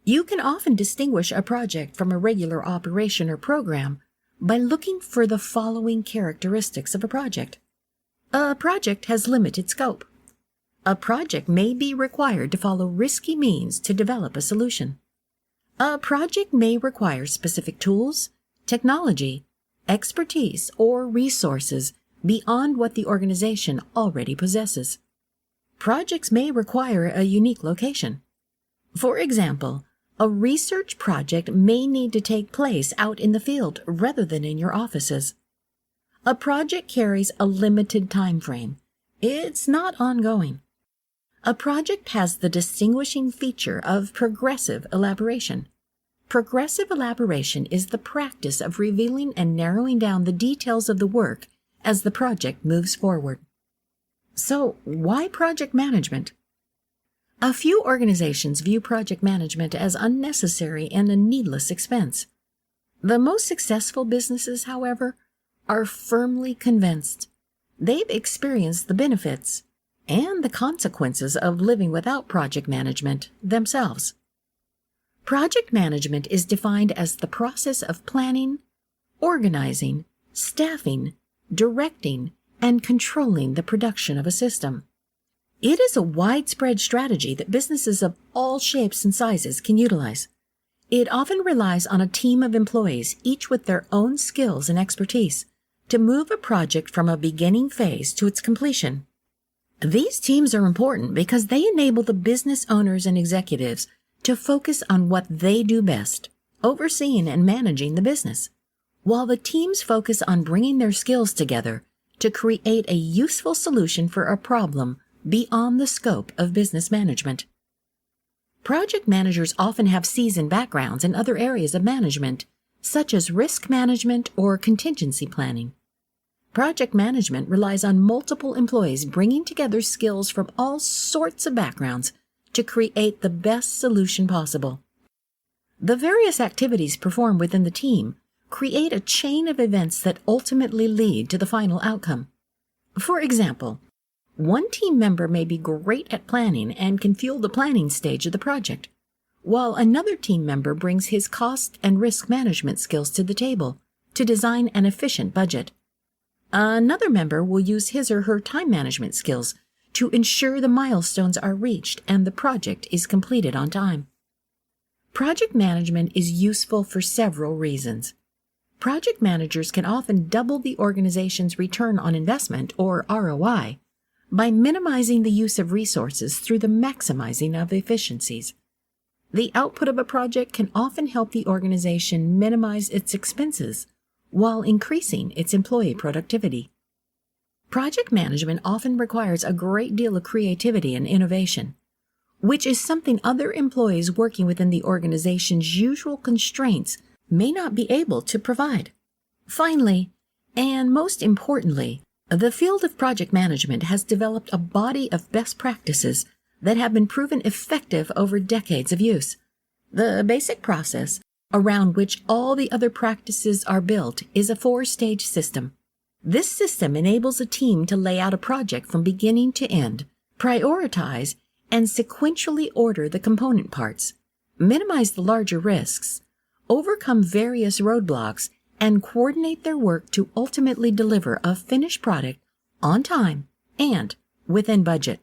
You can often distinguish a project from a regular operation or program by looking for the following characteristics of a project. A project has limited scope. A project may be required to follow risky means to develop a solution. A project may require specific tools, technology, expertise, or resources beyond what the organization already possesses. Projects may require a unique location. For example, a research project may need to take place out in the field rather than in your offices. A project carries a limited time frame. It's not ongoing. A project has the distinguishing feature of progressive elaboration. Progressive elaboration is the practice of revealing and narrowing down the details of the work as the project moves forward. So, why project management? A few organizations view project management as unnecessary and a needless expense. The most successful businesses, however, are firmly convinced. They've experienced the benefits and the consequences of living without project management themselves. Project management is defined as the process of planning, organizing, staffing, directing, and controlling the production of a system. It is a widespread strategy that businesses of all shapes and sizes can utilize. It often relies on a team of employees, each with their own skills and expertise, to move a project from a beginning phase to its completion. These teams are important because they enable the business owners and executives to focus on what they do best, overseeing and managing the business, while the teams focus on bringing their skills together to create a useful solution for a problem beyond the scope of business management. Project managers often have seasoned backgrounds in other areas of management, such as risk management or contingency planning. Project management relies on multiple employees bringing together skills from all sorts of backgrounds to create the best solution possible. The various activities performed within the team create a chain of events that ultimately lead to the final outcome. For example, one team member may be great at planning and can fuel the planning stage of the project, while another team member brings his cost and risk management skills to the table to design an efficient budget. Another member will use his or her time management skills to ensure the milestones are reached and the project is completed on time. Project management is useful for several reasons. Project managers can often double the organization's return on investment, or ROI, by minimizing the use of resources through the maximizing of efficiencies. The output of a project can often help the organization minimize its expenses while increasing its employee productivity. Project management often requires a great deal of creativity and innovation, which is something other employees working within the organization's usual constraints may not be able to provide. Finally, and most importantly, the field of project management has developed a body of best practices that have been proven effective over decades of use. The basic process around which all the other practices are built is a 4-stage system. This system enables a team to lay out a project from beginning to end, prioritize, and sequentially order the component parts, minimize the larger risks, overcome various roadblocks, and coordinate their work to ultimately deliver a finished product on time and within budget.